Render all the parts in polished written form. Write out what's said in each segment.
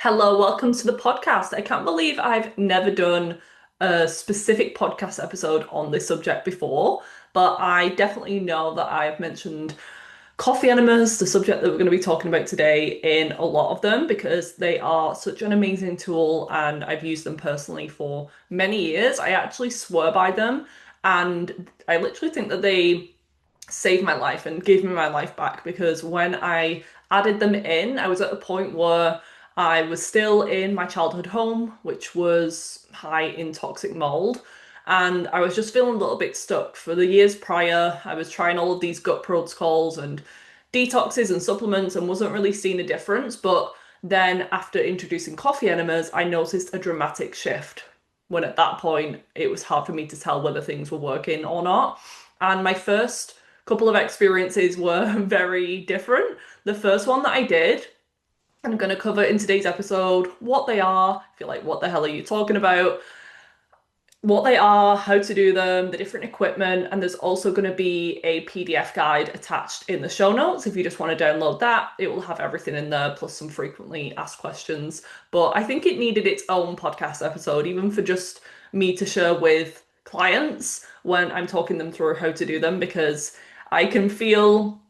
Hello, welcome to the podcast. I can't believe I've never done a specific podcast episode on this subject before, but I definitely know that I have mentioned coffee enemas, the subject that we're going to be talking about today, in a lot of them because they are such an amazing tool and I've used them personally for many years. I actually swear by them and I literally think that they saved my life and gave me my life back because when I added them in, I was at a point where I was still in my childhood home, which was high in toxic mold. And I was just feeling a little bit stuck. For the years prior, I was trying all of these gut protocols and detoxes and supplements and wasn't really seeing a difference. But then after introducing coffee enemas, I noticed a dramatic shift. When at that point, it was hard for me to tell whether things were working or not. And my first couple of experiences were very different. The first one that I did, I'm going to cover in today's episode what they are. I feel like, what the hell are you talking about? What they are, how to do them, the different equipment, and there's also going to be a PDF guide attached in the show notes. If you just want to download that, it will have everything in there, plus some frequently asked questions. But I think it needed its own podcast episode, even for just me to share with clients when I'm talking them through how to do them, because I can feel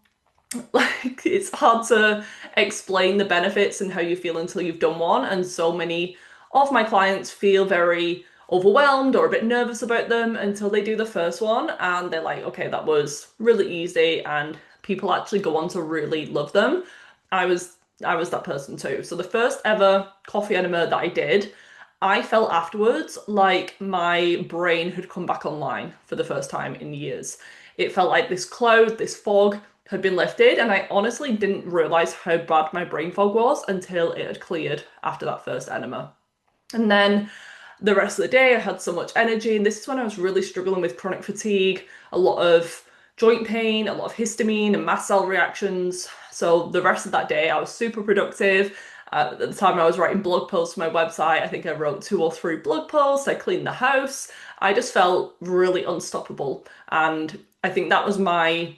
like it's hard to explain the benefits and how you feel until you've done one. And so many of my clients feel very overwhelmed or a bit nervous about them until they do the first one and they're like, okay, that was really easy, and people actually go on to really love them. I was I was that person too. So the first ever coffee enema that I did, I felt afterwards like my brain had come back online for the first time in years. It felt like this cloud, this fog had been lifted, and I honestly didn't realize how bad my brain fog was until it had cleared after that first enema. And then the rest of the day, I had so much energy, and this is when I was really struggling with chronic fatigue, a lot of joint pain, a lot of histamine and mast cell reactions. So the rest of that day, I was super productive. At the time, I was writing blog posts for my website. I think I wrote 2 or 3 blog posts. I cleaned the house. I just felt really unstoppable. And I think that was my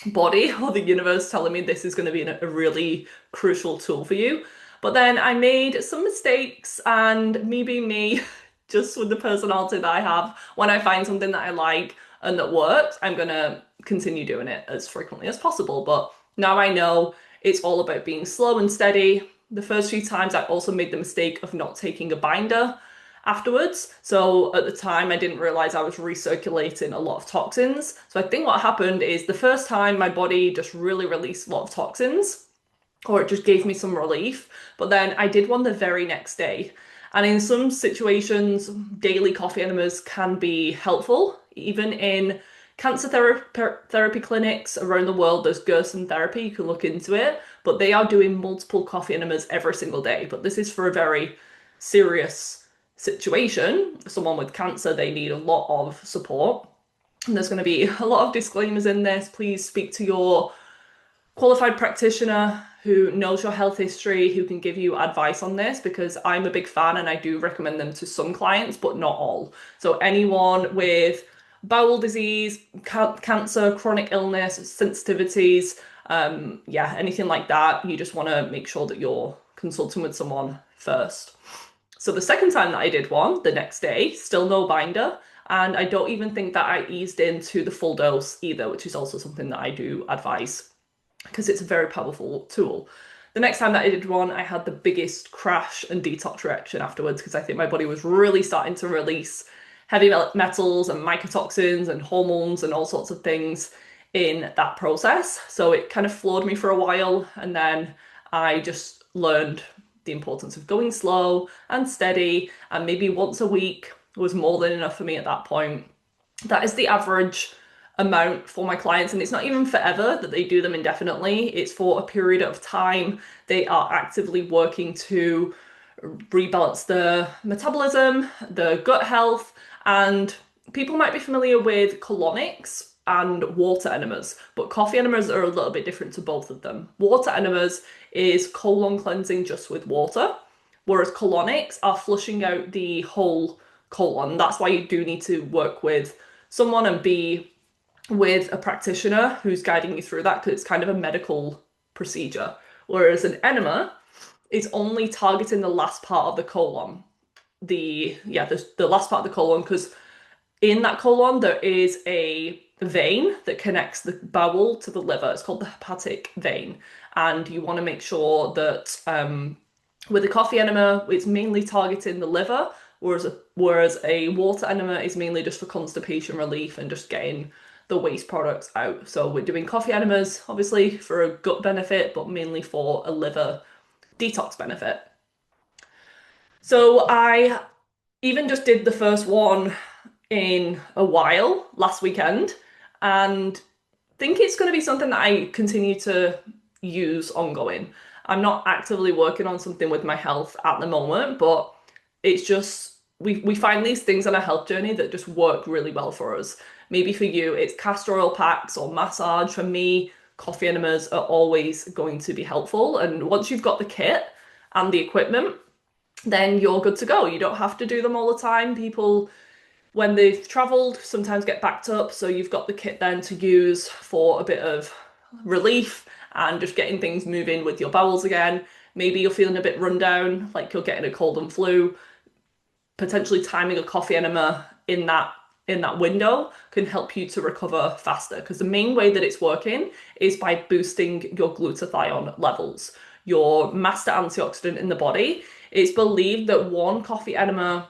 body or the universe telling me this is going to be a really crucial tool for you. But then I made some mistakes, and me being me, just with the personality that I have, when I find something that I like and that works, I'm gonna continue doing it as frequently as possible. But now I know it's all about being slow and steady. The first few times I also made the mistake of not taking a binder afterwards. So at the time, I didn't realize I was recirculating a lot of toxins. So I think what happened is the first time my body just really released a lot of toxins, or it just gave me some relief. But then I did one the very next day. And in some situations, daily coffee enemas can be helpful. Even in cancer therapy clinics around the world, there's Gerson therapy, you can look into it. But they are doing multiple coffee enemas every single day. But this is for a very serious situation. Someone with cancer, they need a lot of support. And there's going to be a lot of disclaimers in this. Please speak to your qualified practitioner who knows your health history, who can give you advice on this, because I'm a big fan and I do recommend them to some clients, but not all. So anyone with bowel disease, cancer, chronic illness, sensitivities, yeah, anything like that, you just want to make sure that you're consulting with someone first. So the second time that I did one, the next day, still no binder. And I don't even think that I eased into the full dose either, which is also something that I do advise because it's a very powerful tool. The next time that I did one, I had the biggest crash and detox reaction afterwards because I think my body was really starting to release heavy metals and mycotoxins and hormones and all sorts of things in that process. So it kind of floored me for a while, and then I just learned the importance of going slow and steady, and maybe once a week was more than enough for me at that point. That is the average amount for my clients, and it's not even forever that they do them indefinitely. It's for a period of time. They are actively working to rebalance the metabolism, the gut health, and people might be familiar with colonics and water enemas, but coffee enemas are a little bit different to both of them. Water enemas is colon cleansing just with water, whereas colonics are flushing out the whole colon. That's why you do need to work with someone and be with a practitioner who's guiding you through that, because it's kind of a medical procedure. Whereas an enema is only targeting the last part of the colon. The last part of the colon, because in that colon there is a vein that connects the bowel to the liver. It's called the hepatic vein, and you want to make sure that with the coffee enema, it's mainly targeting the liver, whereas a water enema is mainly just for constipation relief and just getting the waste products out. So we're doing coffee enemas, obviously, for a gut benefit, but mainly for a liver detox benefit. So I even just did the first one in a while last weekend and think it's going to be something that I continue to use ongoing. I'm not actively working on something with my health at the moment, but it's just we find these things on a health journey that just work really well for us. Maybe for you, it's castor oil packs or massage. For me, coffee enemas are always going to be helpful. And once you've got the kit and the equipment, then you're good to go. You don't have to do them all the time. People, when they've traveled, sometimes get backed up. So you've got the kit then to use for a bit of relief and just getting things moving with your bowels again. Maybe you're feeling a bit run down, like you're getting a cold and flu. Potentially timing a coffee enema in that window can help you to recover faster, because the main way that it's working is by boosting your glutathione levels, your master antioxidant in the body. It's believed that one coffee enema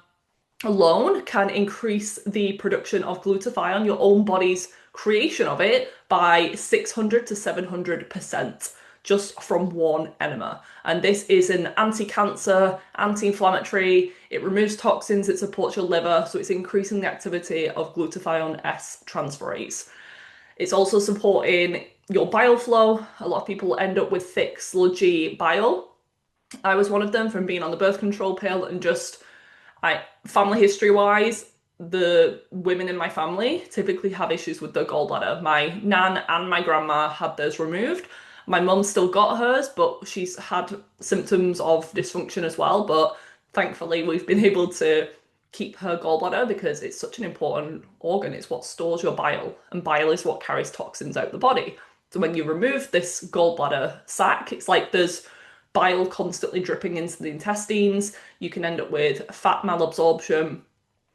alone can increase the production of glutathione, your own body's creation of it, by 600 to 700% just from one enema. And this is an anti-cancer, anti-inflammatory, it removes toxins, it supports your liver, so it's increasing the activity of glutathione S transferase. It's also supporting your bile flow. A lot of people end up with thick, sludgy bile. I was one of them from being on the birth control pill, and just family history wise, the women in my family typically have issues with their gallbladder. My nan and my grandma had theirs removed. My mum still got hers, but she's had symptoms of dysfunction as well. But thankfully, we've been able to keep her gallbladder because it's such an important organ. It's what stores your bile, and bile is what carries toxins out the body. So when you remove this gallbladder sac, it's like there's bile constantly dripping into the intestines. You can end up with fat malabsorption,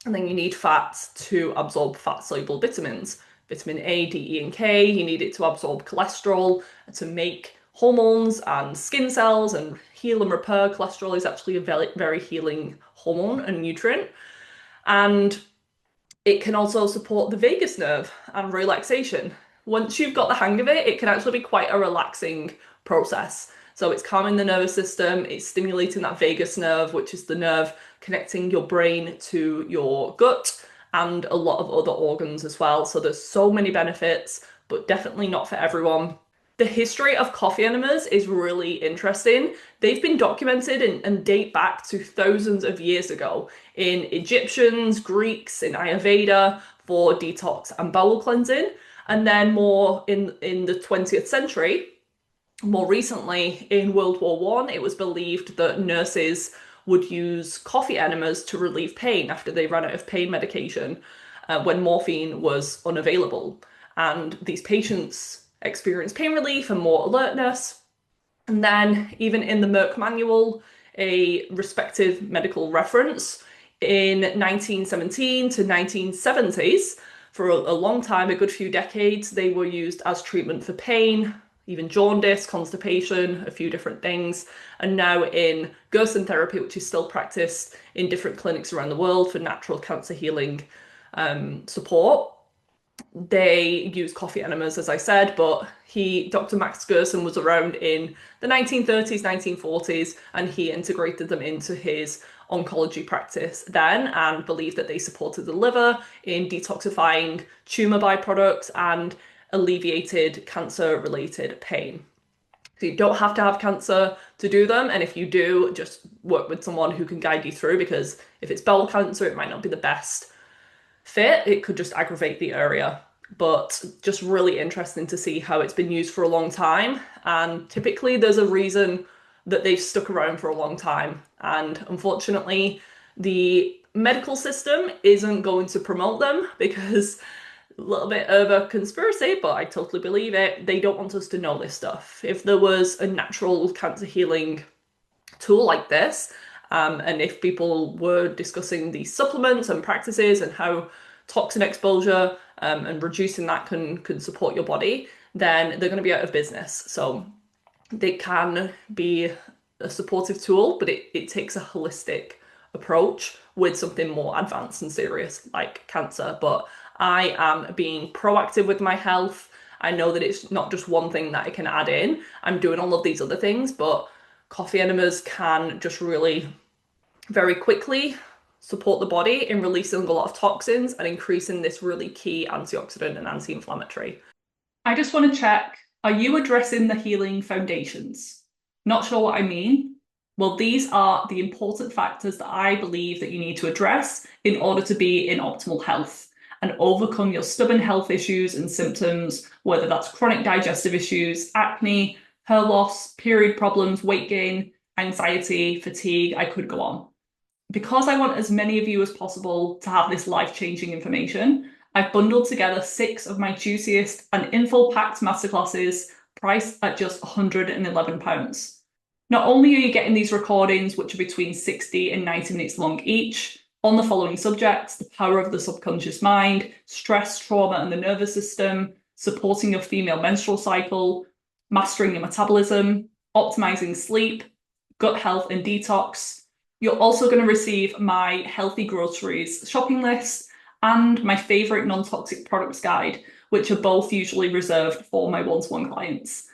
and then you need fats to absorb fat-soluble vitamins. Vitamin A, D, E, and K, you need it to absorb cholesterol, to make hormones and skin cells and heal and repair. Cholesterol is actually a very, very healing hormone and nutrient. And it can also support the vagus nerve and relaxation. Once you've got the hang of it, it can actually be quite a relaxing process. So it's calming the nervous system, it's stimulating that vagus nerve, which is the nerve connecting your brain to your gut and a lot of other organs as well. So there's so many benefits, but definitely not for everyone. The history of coffee enemas is really interesting. They've been documented and date back to thousands of years ago in Egyptians, Greeks, in Ayurveda for detox and bowel cleansing. And then more in the 20th century, more recently in World War One, it was believed that nurses would use coffee enemas to relieve pain after they ran out of pain medication when morphine was unavailable. And these patients experienced pain relief and more alertness. And then even in the Merck manual, a respective medical reference in 1917 to 1970s, for a long time, a good few decades, they were used as treatment for pain, even jaundice, constipation, a few different things. And now in Gerson therapy, which is still practiced in different clinics around the world for natural cancer healing support, they use coffee enemas, as I said, but Dr. Max Gerson was around in the 1930s, 1940s, and he integrated them into his oncology practice then and believed that they supported the liver in detoxifying tumor byproducts and alleviated cancer-related pain. So you don't have to have cancer to do them, and if you do, just work with someone who can guide you through, because if it's bowel cancer, it might not be the best fit. It could just aggravate the area. But just really interesting to see how it's been used for a long time, and typically there's a reason that they've stuck around for a long time, and unfortunately the medical system isn't going to promote them because a little bit of a conspiracy, but I totally believe it. They don't want us to know this stuff. If there was a natural cancer healing tool like this, and if people were discussing these supplements and practices and how toxin exposure and reducing that can support your body, then they're going to be out of business. So they can be a supportive tool, but it takes a holistic approach with something more advanced and serious like cancer. But I am being proactive with my health. I know that it's not just one thing that I can add in. I'm doing all of these other things, but coffee enemas can just really very quickly support the body in releasing a lot of toxins and increasing this really key antioxidant and anti-inflammatory. I just want to check, are you addressing the healing foundations? Not sure what I mean? Well, these are the important factors that I believe that you need to address in order to be in optimal health and overcome your stubborn health issues and symptoms, whether that's chronic digestive issues, acne, hair loss, period problems, weight gain, anxiety, fatigue. I could go on. Because I want as many of you as possible to have this life-changing information, I've bundled together 6 of my juiciest and info-packed masterclasses priced at just £111. Not only are you getting these recordings, which are between 60 and 90 minutes long each, on the following subjects: the power of the subconscious mind, stress, trauma, and the nervous system, supporting your female menstrual cycle, mastering your metabolism, optimizing sleep, gut health and detox. You're also going to receive my healthy groceries shopping list and my favorite non-toxic products guide, which are both usually reserved for my one-to-one clients.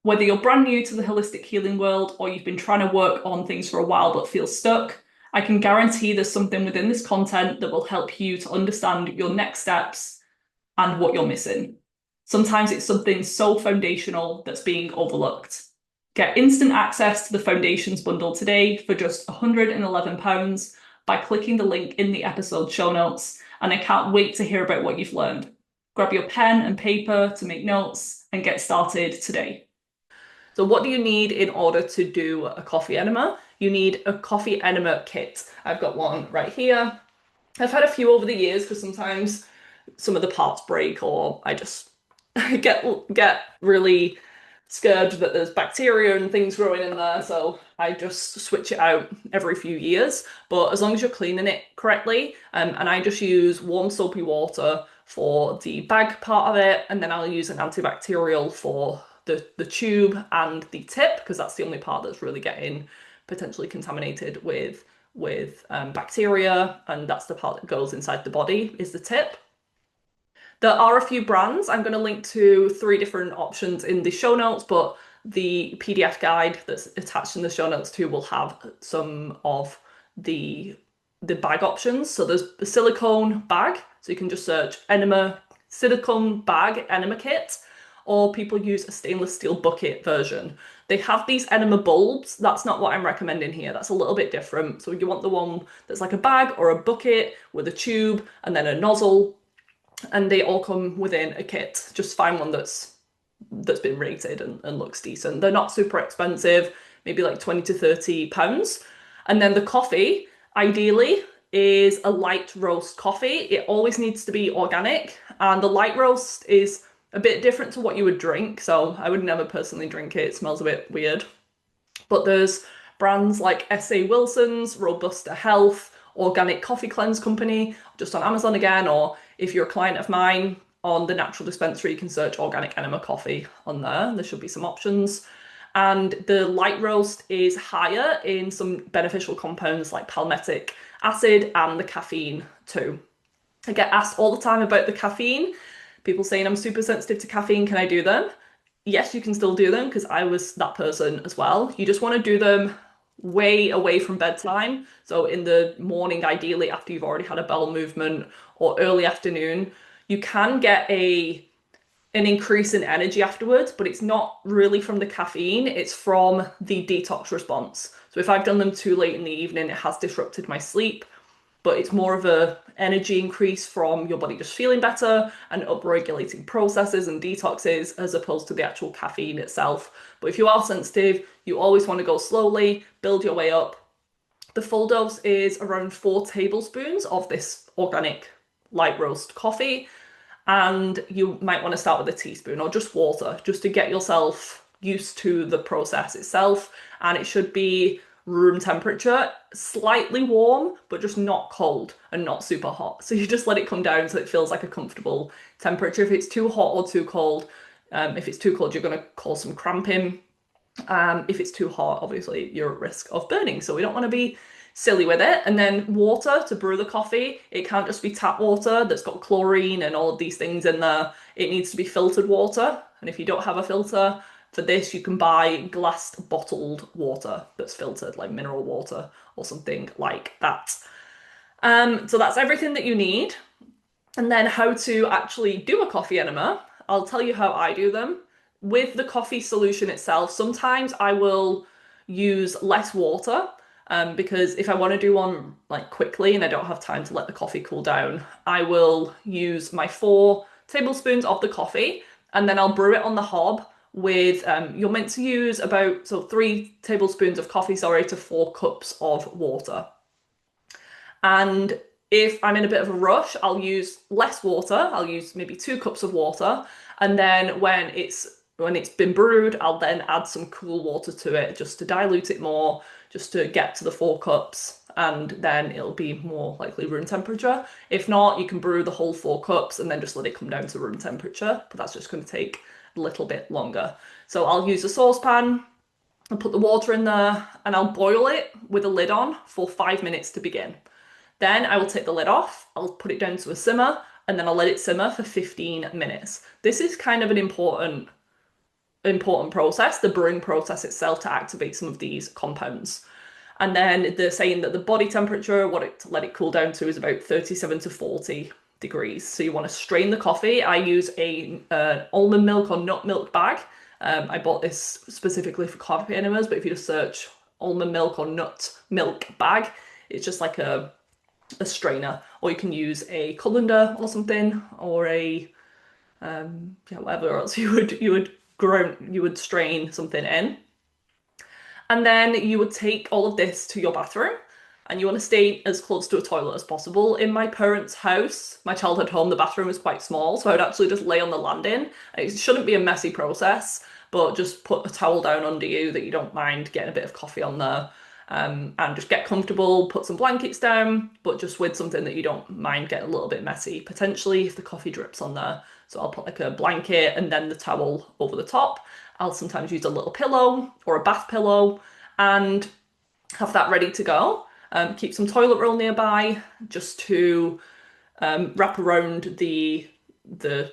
Whether you're brand new to the holistic healing world or you've been trying to work on things for a while but feel stuck, I can guarantee there's something within this content that will help you to understand your next steps and what you're missing. Sometimes it's something so foundational that's being overlooked. Get instant access to the Foundations bundle today for just £111 by clicking the link in the episode show notes, and I can't wait to hear about what you've learned. Grab your pen and paper to make notes and get started today. So what do you need in order to do a coffee enema? You need a coffee enema kit. I've got one right here. I've had a few over the years because sometimes some of the parts break or I just get really scared that there's bacteria and things growing in there, so I just switch it out every few years. But as long as you're cleaning it correctly, and I just use warm soapy water for the bag part of it, and then I'll use an antibacterial for the tube and the tip, because that's the only part that's really getting potentially contaminated with bacteria, and that's the part that goes inside the body is the tip. There are a few brands. I'm going to link to 3 different options in the show notes, but the PDF guide that's attached in the show notes too will have some of the bag options. So there's the silicone bag, so you can just search Enema silicone bag Enema Kit, or people use a stainless steel bucket version. They have these enema bulbs. That's not what I'm recommending here. That's a little bit different. So you want the one that's like a bag or a bucket with a tube and then a nozzle, and they all come within a kit. Just find one that's been rated and looks decent. They're not super expensive, maybe like 20 to 30 pounds. And then the coffee, ideally, is a light roast coffee. It always needs to be organic, and the light roast is a bit different to what you would drink, so I would never personally drink it. It smells a bit weird. But there's brands like S.A. Wilson's, Robusta Health, Organic Coffee Cleanse Company, just on Amazon again, or if you're a client of mine on the Natural Dispensary, you can search Organic Enema Coffee on there. There should be some options. And the light roast is higher in some beneficial compounds like palmitic acid and the caffeine too. I get asked all the time about the caffeine. People saying I'm super sensitive to caffeine, can I do them? Yes, you can still do them, because I was that person as well. You just want to do them way away from bedtime. So in the morning, ideally after you've already had a bowel movement, or early afternoon. You can get an increase in energy afterwards, but it's not really from the caffeine, it's from the detox response. So if I've done them too late in the evening, it has disrupted my sleep, but it's more of a energy increase from your body just feeling better and upregulating processes and detoxes as opposed to the actual caffeine itself. But if you are sensitive, you always want to go slowly, build your way up. The full dose is around 4 tablespoons of this organic light roast coffee, and you might want to start with a teaspoon or just water, just to get yourself used to the process itself. And it should be room temperature, slightly warm, but just not cold and not super hot. So you just let it come down so it feels like a comfortable temperature. If it's too hot or too cold, if it's too cold, you're going to cause some cramping. If it's too hot, obviously you're at risk of burning. So we don't want to be silly with it. And then water to brew the coffee. It can't just be tap water that's got chlorine and all of these things in there. It needs to be filtered water. And if you don't have a filter for this, you can buy glass bottled water that's filtered, like mineral water or something like that. So that's everything that you need. And then how to actually do a coffee enema. I'll tell you how I do them. With the coffee solution itself, sometimes I will use less water because if I want to do one like quickly and I don't have time to let the coffee cool down, I will use my 4 tablespoons of the coffee and then I'll brew it on the hob with, you're meant to use about, so 3 tablespoons of coffee, sorry, to 4 cups of water. And if I'm in a bit of a rush, I'll use less water. I'll use maybe 2 cups of water. And then when it's been brewed, I'll then add some cool water to it just to dilute it more, just to get to the 4 cups. And then it'll be more likely room temperature. If not, you can brew the whole 4 cups and then just let it come down to room temperature. But that's just going to take a little bit longer. So I'll use a saucepan and put the water in there and I'll boil it with a lid on for 5 minutes to begin. Then I will take the lid off, I'll put it down to a simmer, and then I'll let it simmer for 15 minutes. This is kind of an important process, the brewing process itself, to activate some of these compounds. And then they're saying that the body temperature, to let it cool down to, is about 37 to 40 degrees. So you want to strain the coffee. I use a almond milk or nut milk bag. I bought this specifically for coffee enemas, but if you just search almond milk or nut milk bag, it's just like a strainer, or you can use a colander or something, or a whatever else you would strain something in. And then you would take all of this to your bathroom and you want to stay as close to a toilet as possible. In my parents' house, my childhood home, the bathroom was quite small, so I would actually just lay on the landing. It shouldn't be a messy process, but just put a towel down under you that you don't mind getting a bit of coffee on there. And just get comfortable, put some blankets down, but just with something that you don't mind getting a little bit messy, potentially if the coffee drips on there. So I'll put like a blanket and then the towel over the top. I'll sometimes use a little pillow or a bath pillow and have that ready to go. Keep some toilet roll nearby just to wrap around the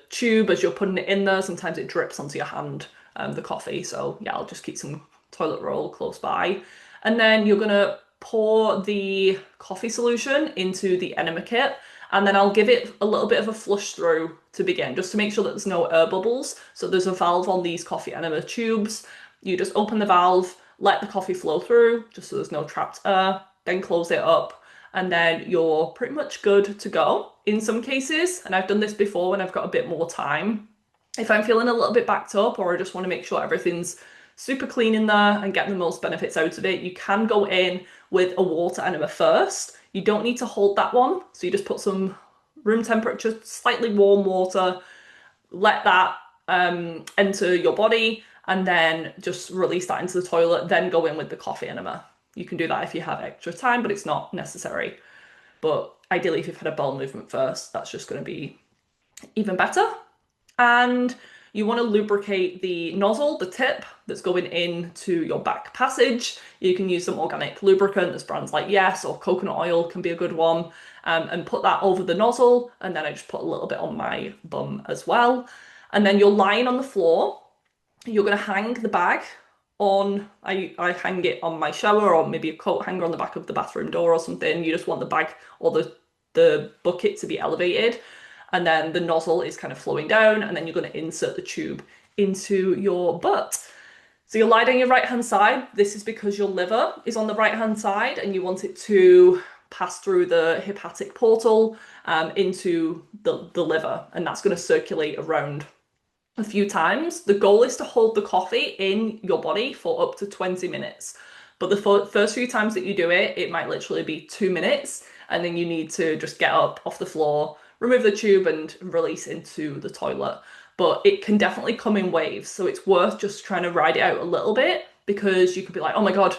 tube as you're putting it in there. Sometimes it drips onto your hand, the coffee. So yeah, I'll just keep some toilet roll close by. And then you're going to pour the coffee solution into the Enema Kit, and then I'll give it a little bit of a flush through to begin, just to make sure that there's no air bubbles. So there's a valve on these coffee enema tubes. You just open the valve, let the coffee flow through, just so there's no trapped air, then close it up, and then you're pretty much good to go. In some cases, and I've done this before when I've got a bit more time, if I'm feeling a little bit backed up or I just want to make sure everything's super clean in there and get the most benefits out of it, you can go in with a water enema first. You don't need to hold that one. So you just put some room temperature, slightly warm water, let that enter your body, and then just release that into the toilet, then go in with the coffee enema. You can do that if you have extra time, but it's not necessary. But ideally, if you've had a bowel movement first, that's just going to be even better. And you want to lubricate the nozzle, the tip that's going into your back passage. You can use some organic lubricant. There's brands like Yes or coconut oil can be a good one. And put that over the nozzle. And then I just put a little bit on my bum as well. And then you're lying on the floor. You're going to hang the bag on, I hang it on my shower or maybe a coat hanger on the back of the bathroom door or something. You just want the bag or the bucket to be elevated. And then the nozzle is kind of flowing down, and then you're going to insert the tube into your butt. So you lie down your right-hand side. This is because your liver is on the right-hand side and you want it to pass through the hepatic portal into the liver, and that's going to circulate around a few times. The goal is to hold the coffee in your body for up to 20 minutes. But the first few times that you do it, it might literally be 2 minutes, and then you need to just get up off the floor, remove the tube and release into the toilet. But it can definitely come in waves, so it's worth just trying to ride it out a little bit, because you could be like, oh my God,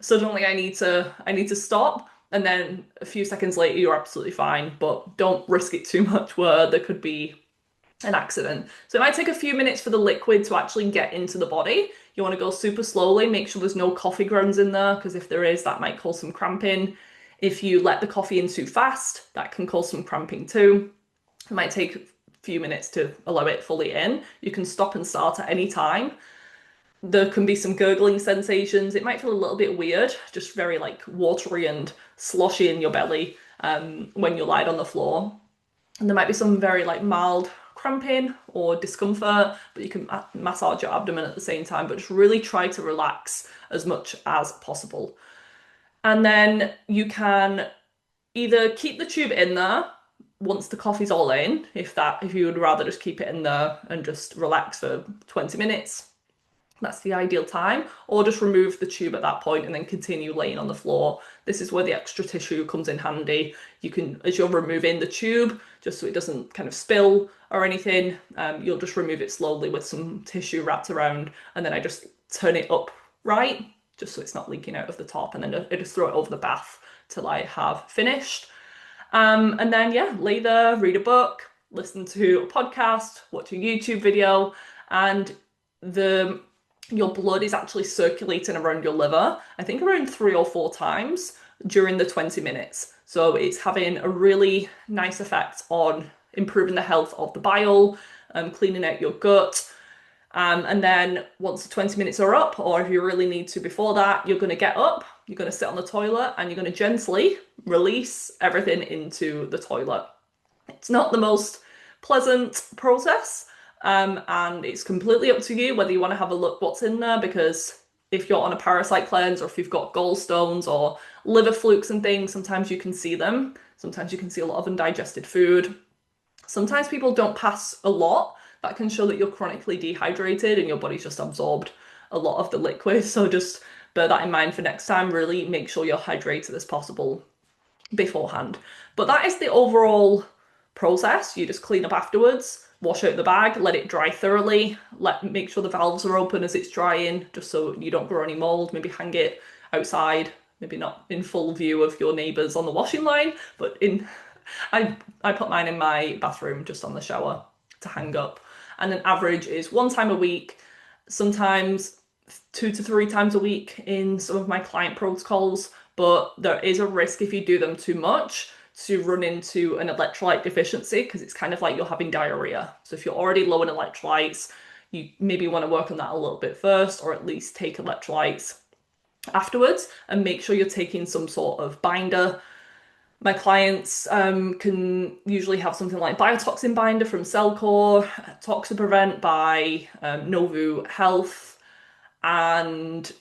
suddenly I need to stop, and then a few seconds later you're absolutely fine, but don't risk it too much where there could be an accident. So it might take a few minutes for the liquid to actually get into the body. You want to go super slowly, make sure there's no coffee grounds in there, because if there is, that might cause some cramping. If you let the coffee in too fast, that can cause some cramping too. It might take a few minutes to allow it fully in. You can stop and start at any time. There can be some gurgling sensations. It might feel a little bit weird, just very like watery and sloshy in your belly when you lie on the floor. And there might be some very like mild cramping or discomfort, but you can massage your abdomen at the same time, but just really try to relax as much as possible. And then you can either keep the tube in there once the coffee's all in, if you would rather just keep it in there and just relax for 20 minutes. That's the ideal time, or just remove the tube at that point and then continue laying on the floor. This is where the extra tissue comes in handy. You can, as you're removing the tube, just so it doesn't kind of spill or anything, you'll just remove it slowly with some tissue wrapped around, and then I just turn it up right, just so it's not leaking out of the top, and then I just throw it over the bath till I have finished. And then, yeah, lay there, read a book, listen to a podcast, watch a YouTube video, and your blood is actually circulating around your liver, I think around 3 or 4 times during the 20 minutes. So it's having a really nice effect on improving the health of the bile, cleaning out your gut. And then once the 20 minutes are up, or if you really need to before that, you're going to get up, you're going to sit on the toilet, and you're going to gently release everything into the toilet. It's not the most pleasant process, and it's completely up to you whether you want to have a look what's in there, because if you're on a parasite cleanse or if you've got gallstones or liver flukes and things, sometimes you can see them. Sometimes you can see a lot of undigested food. Sometimes people don't pass a lot. That can show that you're chronically dehydrated and your body's just absorbed a lot of the liquid. So just bear that in mind for next time. Really make sure you're hydrated as possible beforehand. But that is the overall process. You just clean up afterwards, wash out the bag, let it dry thoroughly, make sure the valves are open as it's drying, just so you don't grow any mold. Maybe hang it outside, maybe not in full view of your neighbours on the washing line, but I put mine in my bathroom just on the shower to hang up. And an average is 1 time a week, sometimes 2 to 3 times a week in some of my client protocols, but there is a risk if you do them too much to run into an electrolyte deficiency, because it's kind of like you're having diarrhea. So if you're already low in electrolytes, you maybe want to work on that a little bit first, or at least take electrolytes afterwards, and make sure you're taking some sort of binder. My clients can usually have something like biotoxin binder from Cellcore, Toxaprevent by Novu Health, and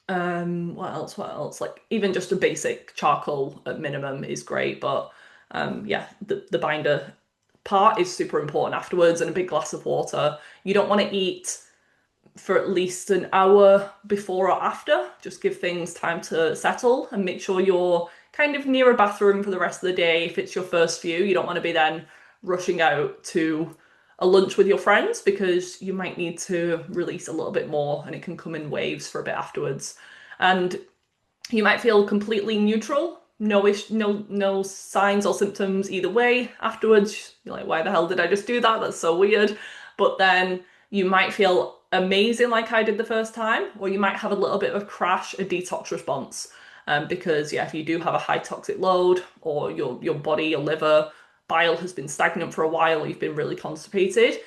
what else? Like even just a basic charcoal at minimum is great, but yeah, the binder part is super important afterwards, and a big glass of water. You don't want to eat for at least an hour before or after. Just give things time to settle, and make sure you're kind of near a bathroom for the rest of the day. If it's your first few, you don't want to be then rushing out to a lunch with your friends, because you might need to release a little bit more, and it can come in waves for a bit afterwards. And you might feel completely neutral, no signs or symptoms either way afterwards. You're like, why the hell did I just do that? That's so weird. But then you might feel amazing like I did the first time, or you might have a little bit of crash, a detox response. Because yeah, if you do have a high toxic load, or your body, your liver, bile has been stagnant for a while, or you've been really constipated,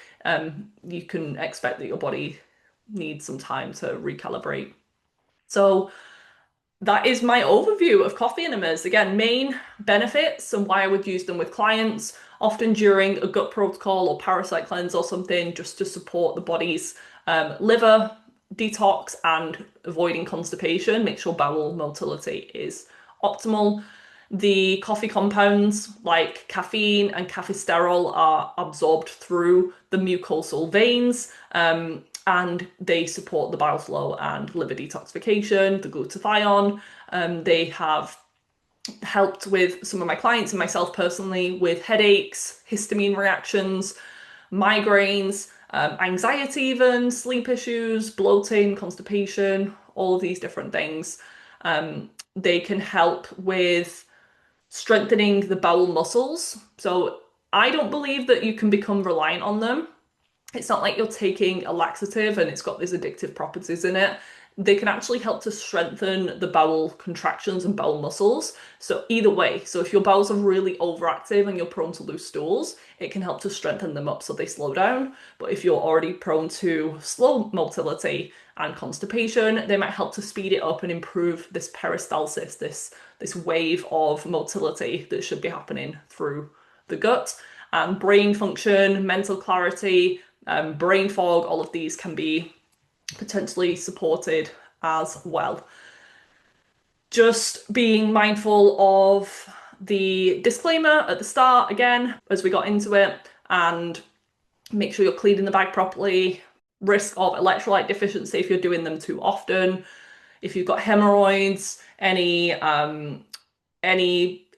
you can expect that your body needs some time to recalibrate. So that is my overview of coffee enemas. Again, main benefits and why I would use them with clients, often during a gut protocol or parasite cleanse or something, just to support the body's liver detox and avoiding constipation, make sure bowel motility is optimal. The coffee compounds like caffeine and caffeosterol are absorbed through the mucosal veins, and they support the bile flow and liver detoxification. The glutathione, they have helped with some of my clients and myself personally with headaches, histamine reactions, migraines, anxiety even, sleep issues, bloating, constipation, all of these different things. They can help with strengthening the bowel muscles. So I don't believe that you can become reliant on them. It's not like you're taking a laxative and it's got these addictive properties in it. They can actually help to strengthen the bowel contractions and bowel muscles. So either way, so if your bowels are really overactive and you're prone to loose stools, it can help to strengthen them up so they slow down. But if you're already prone to slow motility and constipation, they might help to speed it up and improve this peristalsis, this wave of motility that should be happening through the gut. And brain function, mental clarity, brain fog, all of these can be potentially supported as well. Just being mindful of the disclaimer at the start again as we got into it, and make sure you're cleaning the bag properly. Risk of electrolyte deficiency if you're doing them too often. If you've got hemorrhoids, any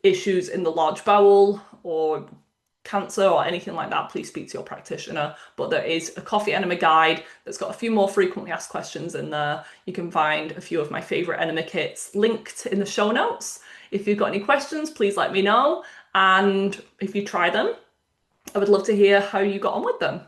issues in the large bowel or cancer or anything like that, please speak to your practitioner. But there is a coffee enema guide that's got a few more frequently asked questions in there. You can find a few of my favorite enema kits linked in the show notes. If you've got any questions, please let me know. And if you try them, I would love to hear how you got on with them.